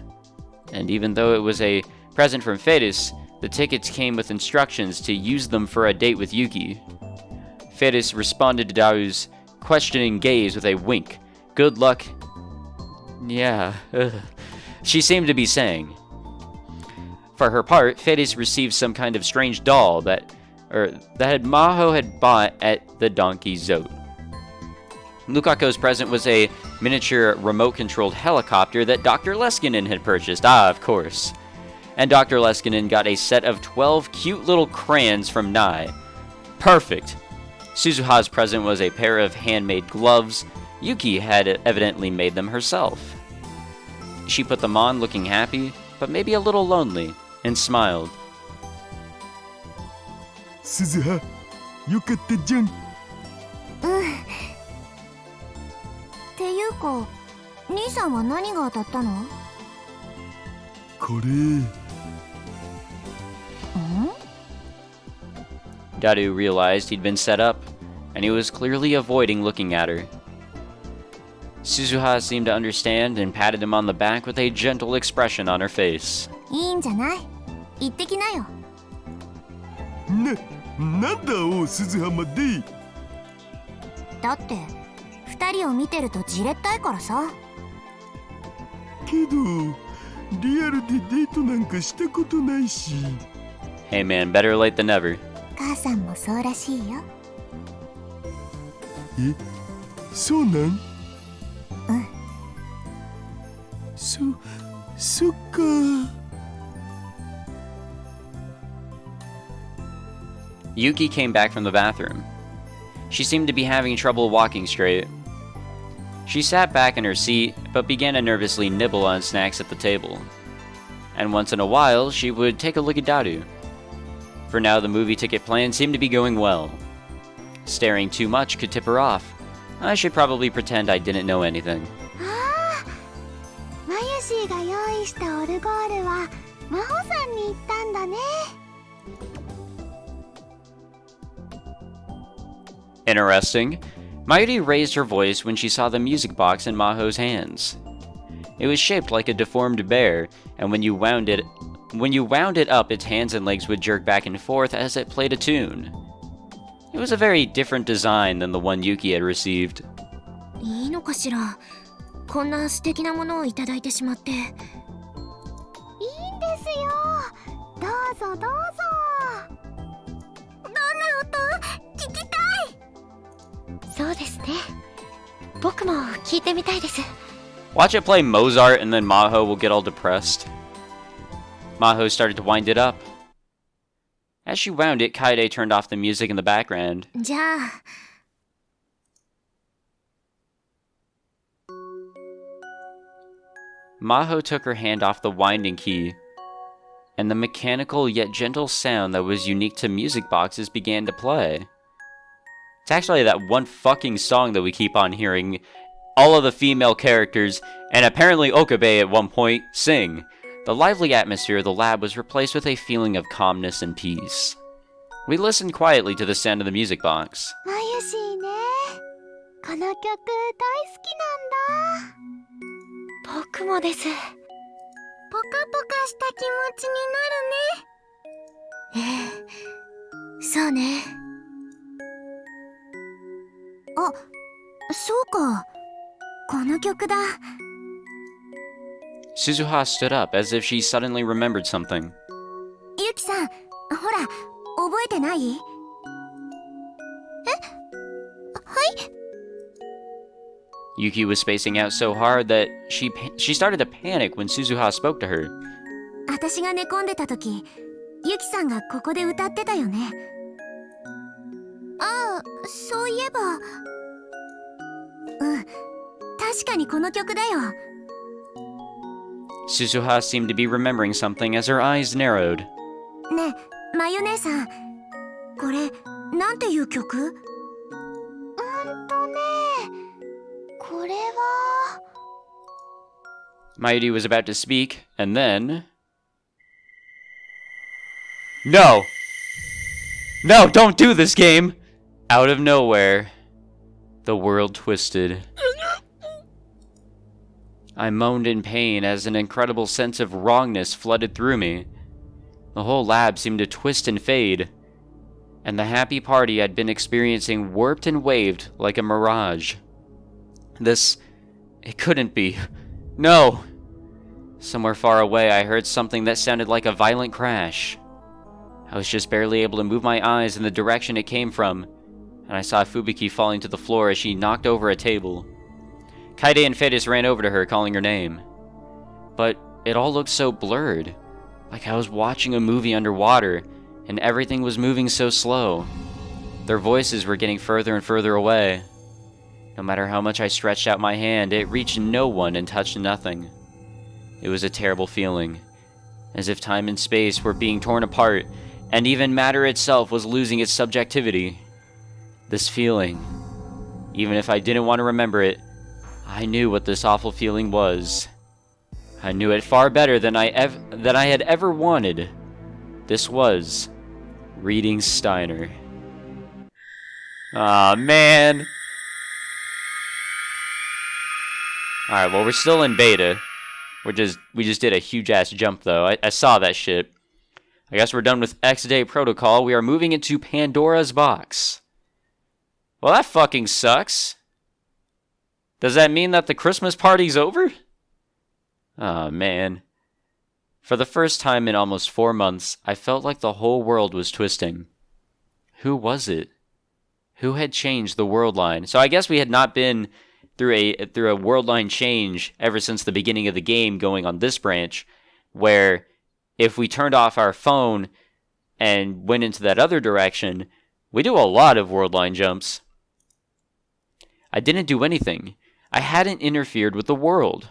And even though it was a present from Fadis, the tickets came with instructions to use them for a date with Yuki. Fadis responded to Daru's questioning gaze with a wink. Good luck. Yeah, she seemed to be saying. For her part, Fadis received some kind of strange doll that Maho had bought at the Donkey Zote. Lukako's present was a miniature remote-controlled helicopter that Dr. Leskinen had purchased. Ah, of course. And Dr. Leskinen got a set of 12 cute little crayons from Nai. Perfect. Suzuha's present was a pair of handmade gloves. Yuki had evidently made them herself. She put them on looking happy, but maybe a little lonely, and smiled. 鈴葉、よかったじゃん。っていうか、兄さんは何が当たったの？これ。Daru realized he'd been set up, and he was clearly avoiding looking at her. Suzuha seemed to understand and patted him on the back with a gentle expression on her face. いいんじゃない？行ってきなよ。なんだお鈴葉まで。だって二人を見てるとじれったいからさ。けどリアルでデートなんかしたことないし。Hey man, better late than never. 母さんもそうらしいよ。え、そうなん？うん。そっか。Yuki came back from the bathroom. She seemed to be having trouble walking straight. She sat back in her seat, but began to nervously nibble on snacks at the table. And once in a while, she would take a look at Daru. For now, the movie ticket plan seemed to be going well. Staring too much could tip her off. I should probably pretend I didn't know anything. ああ、りが用意したオルゴールは真帆さんに行ったんだね。Interesting. Mayuri raised her voice when she saw the music box in Maho's hands. It was shaped like a deformed bear, and when you wound it up, its hands and legs would jerk back and forth as it played a tune. It was a very different design than the one Yuki had received. いいのかしら。こんな素敵なものをいただいてしまって。いいんですよ。どうぞどうぞ。どんな音聞きたい。そうですね。僕も聞いてみたいです。Watch it play Mozart and then Maho will get all depressed. Maho started to wind it up. As she wound it, Kaede turned off the music in the background. じゃあ。Maho took her hand off the winding key, and the mechanical yet gentle sound that was unique to music boxes began to play. It's actually that one fucking song that we keep on hearing all of the female characters, and apparently Okabe at one point, sing. The lively atmosphere of the lab was replaced with a feeling of calmness and peace. We listened quietly to the sound of the music box. まゆしいね。この曲大好きなんだ。僕もです。ポカポカした気持ちになるね。そうね。あ、そうか。この曲だ。Suzuha stood up as if she suddenly remembered something. ゆきさん、ほら、覚えてない？え？はい？ Yuki was spacing out so hard that she started to panic when Suzuha spoke to her. 私が寝込んでた時、ゆきさんがここで歌ってたよね。ああ、そういえば。うん、確かにこの曲だよ。Suzuha seemed to be remembering something as her eyes narrowed. ねえ、まゆ姉さん、これ、なんていう曲？これは。Mayuri was about to speak, and then... No! No, don't do this game! Out of nowhere, the world twisted. I moaned in pain as an incredible sense of wrongness flooded through me. The whole lab seemed to twist and fade, and the happy party I'd been experiencing warped and waved like a mirage. It couldn't be. No! Somewhere far away, I heard something that sounded like a violent crash. I was just barely able to move my eyes in the direction it came from, and I saw Fubuki falling to the floor as she knocked over a table. Kaede and Fetus ran over to her, calling her name. But it all looked so blurred, like I was watching a movie underwater, and everything was moving so slow. Their voices were getting further and further away. No matter how much I stretched out my hand, it reached no one and touched nothing. It was a terrible feeling, as if time and space were being torn apart, and even matter itself was losing its subjectivity. This feeling, even if I didn't want to remember it, I knew what this awful feeling was. I knew it far better than I had ever wanted. This was reading Steiner. Aw, man. Alright, well, we're still in beta. We just did a huge ass jump though. I saw that shit. I guess we're done with X-Day Protocol. We are moving into Pandora's Box. Well, that fucking sucks. Does that mean that the Christmas party's over? Aw, man. For the first time in almost 4 months, I felt like the whole world was twisting. Who was it? Who had changed the world line? So I guess we had not been through a world line change ever since the beginning of the game going on this branch, where if we turned off our phone and went into that other direction, we do a lot of world line jumps. I didn't do anything. I hadn't interfered with the world.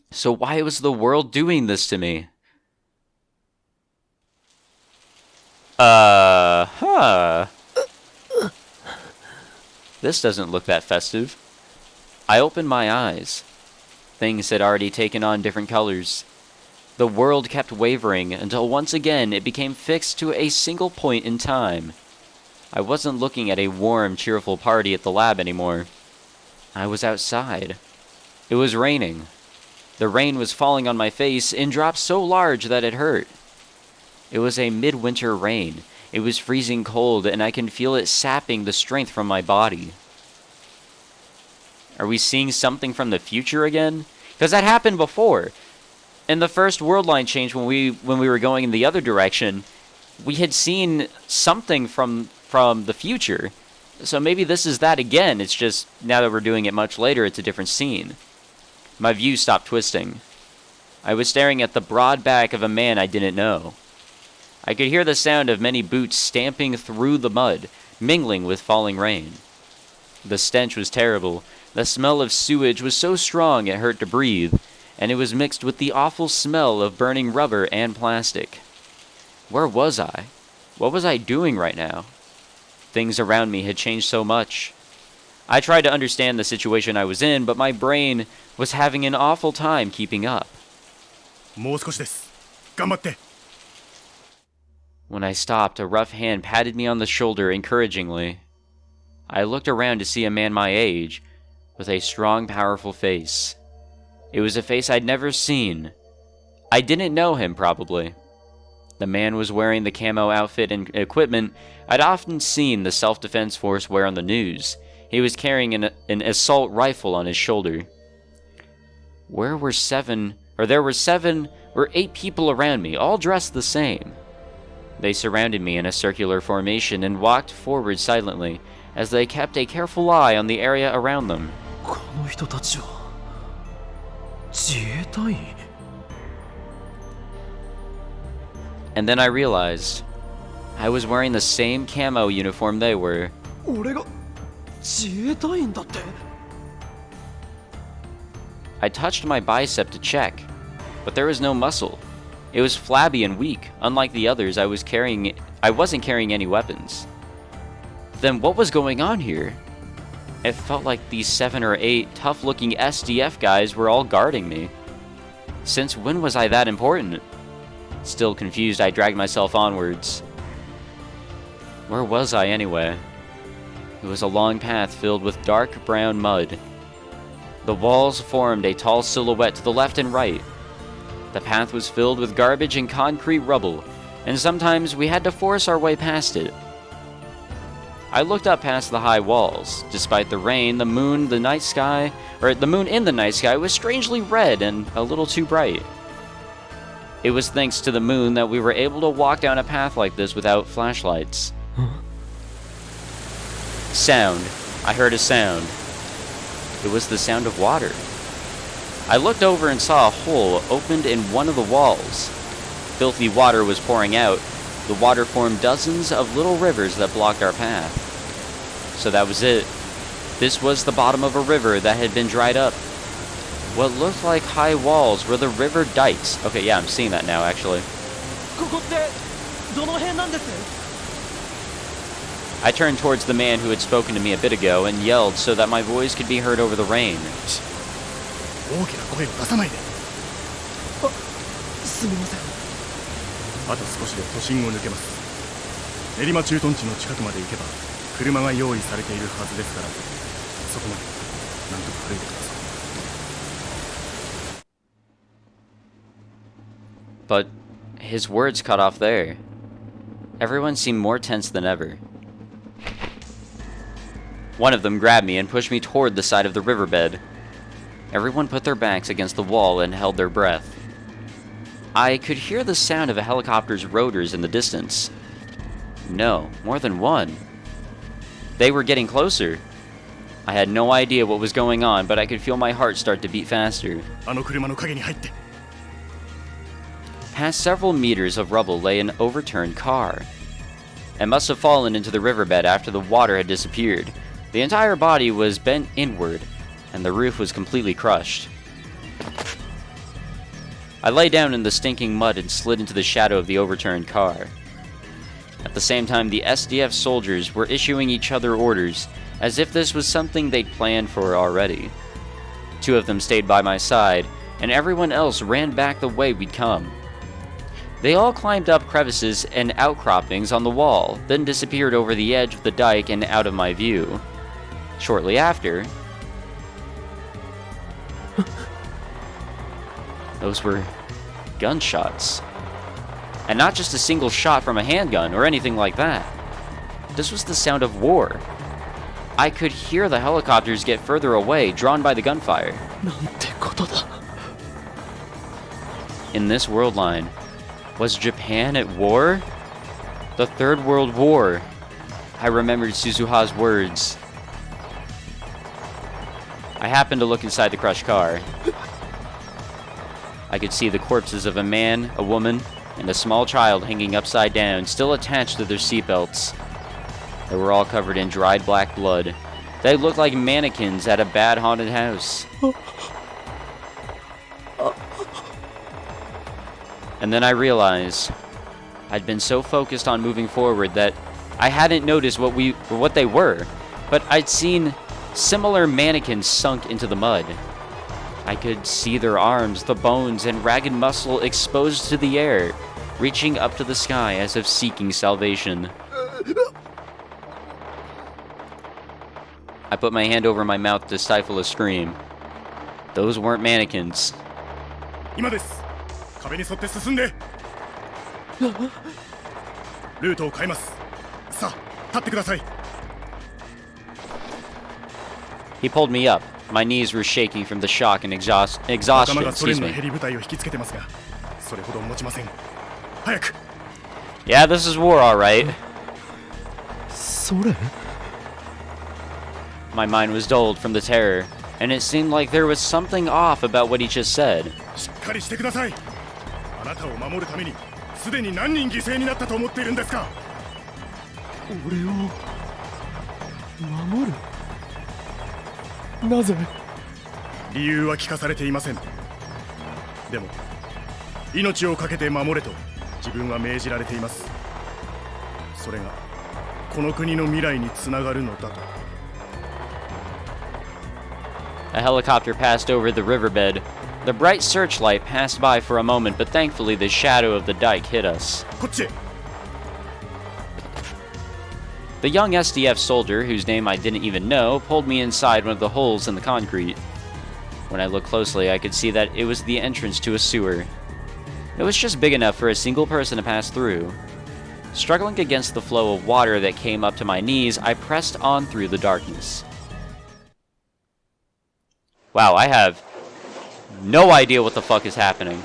So why was the world doing this to me? This doesn't look that festive. I opened my eyes. Things had already taken on different colors. The world kept wavering until once again it became fixed to a single point in time. I wasn't looking at a warm, cheerful party at the lab anymore. I was outside. It was raining. The rain was falling on my face in drops so large that it hurt. It was a midwinter rain. It was freezing cold, and I can feel it sapping the strength from my body. Are we seeing something from the future again? Because that happened before. In the first world line change, when we were going in the other direction, we had seen something from the future. So maybe this is that again. It's just now that we're doing it much later, it's a different scene. My view stopped twisting. I was staring at the broad back of a man I didn't know. I could hear the sound of many boots stamping through the mud, mingling with falling rain. The stench was terrible. The smell of sewage was so strong it hurt to breathe, and it was mixed with the awful smell of burning rubber and plastic. Where was I? What was I doing right now? Things around me had changed so much. I tried to understand the situation I was in, but my brain was having an awful time keeping up. もう少しです。頑張って。 When I stopped, a rough hand patted me on the shoulder encouragingly. I looked around to see a man my age, with a strong, powerful face. It was a face I'd never seen. I didn't know him, probably. The man was wearing the camo outfit and equipment I'd often seen the self-defense force wear on the news. He was carrying an assault rifle on his shoulder. There were 7 or 8 people around me, all dressed the same. They surrounded me in a circular formation and walked forward silently, as they kept a careful eye on the area around them. この人たちは自衛隊員? And then I realized I was wearing the same camo uniform they were. 俺が自衛隊員だって? I touched my bicep to check, but there was no muscle. It was flabby and weak. Unlike the others, I wasn't carrying any weapons. Then what was going on here? It felt like these 7 or 8 tough-looking SDF guys were all guarding me. Since when was I that important? Still confused, I dragged myself onwards. Where was I anyway? It was a long path filled with dark brown mud. The walls formed a tall silhouette to the left and right. The path was filled with garbage and concrete rubble, and sometimes we had to force our way past it. I looked up past the high walls. Despite the rain, the moon in the night sky was strangely red and a little too bright. It was thanks to the moon that we were able to walk down a path like this without flashlights. Sound. I heard a sound. It was the sound of water. I looked over and saw a hole opened in one of the walls. Filthy water was pouring out. The water formed dozens of little rivers that blocked our path. So that was it. This was the bottom of a river that had been dried up. What looked like high walls were the river dikes. Okay, yeah, I'm seeing that now, actually. ここってどの辺なんです? I turned towards the man who had spoken to me a bit ago and yelled so that my voice could be heard over the rain. 大きな声を出さないで。すみません。あと少しで都心を抜けます。練馬駐屯地の近くまで行けば車が用意されているはずですから、そこまでなんとか歩いてください。But his words cut off there. Everyone seemed more tense than ever. One of them grabbed me and pushed me toward the side of the riverbed. Everyone put their backs against the wall and held their breath. I could hear the sound of a helicopter's rotors in the distance. No, more than one. They were getting closer. I had no idea what was going on, but I could feel my heart start to beat faster. あの車の陰に入って。 Past several meters of rubble lay an overturned car. It must have fallen into the riverbed after the water had disappeared. The entire body was bent inward, and the roof was completely crushed. I lay down in the stinking mud and slid into the shadow of the overturned car. At the same time, the SDF soldiers were issuing each other orders, as if this was something they'd planned for already. 2 of them stayed by my side, and everyone else ran back the way we'd come. They all climbed up crevices and outcroppings on the wall, then disappeared over the edge of the dike and out of my view. Shortly after, those were gunshots. And not just a single shot from a handgun or anything like that. This was the sound of war. I could hear the helicopters get further away, drawn by the gunfire. In this world line, was Japan at war? The Third World War. I remembered Suzuha's words. I happened to look inside the crushed car. I could see the corpses of a man, a woman, and a small child hanging upside down, still attached to their seatbelts. They were all covered in dried black blood. They looked like mannequins at a bad haunted house. And then I realized I'd been so focused on moving forward that I hadn't noticed what they were, but I'd seen similar mannequins sunk into the mud. I could see their arms, the bones, and ragged muscle exposed to the air, reaching up to the sky as if seeking salvation. I put my hand over my mouth to stifle a scream. Those weren't mannequins. 今です。壁に沿って進んで。ルートを変えます。さあ、立ってください。He pulled me up. My knees were shaking from the shock and exhaustion. Excuse me. Yeah, this is war, all right. My mind was dulled from the terror, and it seemed like there was something off about what he just said. A helicopter passed over the riverbed. The bright searchlight passed by for a moment, but thankfully the shadow of the dike hit us. The young SDF soldier, whose name I didn't even know, pulled me inside one of the holes in the concrete. When I looked closely, I could see that it was the entrance to a sewer. It was just big enough for a single person to pass through. Struggling against the flow of water that came up to my knees, I pressed on through the darkness. Wow, I have no idea what the fuck is happening.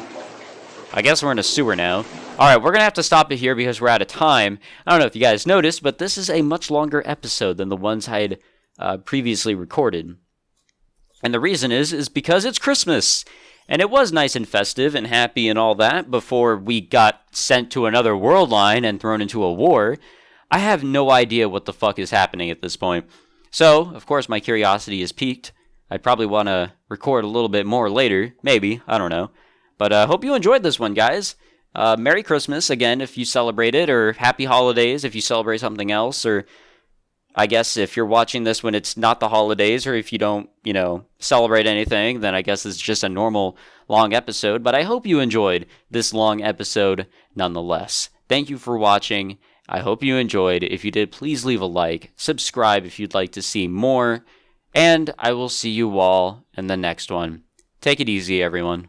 I guess we're in a sewer now. Alright, we're gonna have to stop it here because we're out of time. I don't know if you guys noticed, but this is a much longer episode than the ones I had previously recorded. And the reason is because it's Christmas! And it was nice and festive and happy and all that before we got sent to another world line and thrown into a war. I have no idea what the fuck is happening at this point. So, of course, my curiosity is piqued. I'd probably want to record a little bit more later. Maybe. I don't know. But I hope you enjoyed this one, guys. Merry Christmas, again, if you celebrate it, or Happy Holidays if you celebrate something else, or I guess if you're watching this when it's not the holidays, or if you don't, celebrate anything, then I guess it's just a normal long episode. But I hope you enjoyed this long episode nonetheless. Thank you for watching. I hope you enjoyed. If you did, please leave a like, subscribe if you'd like to see more, and I will see you all in the next one. Take it easy, everyone.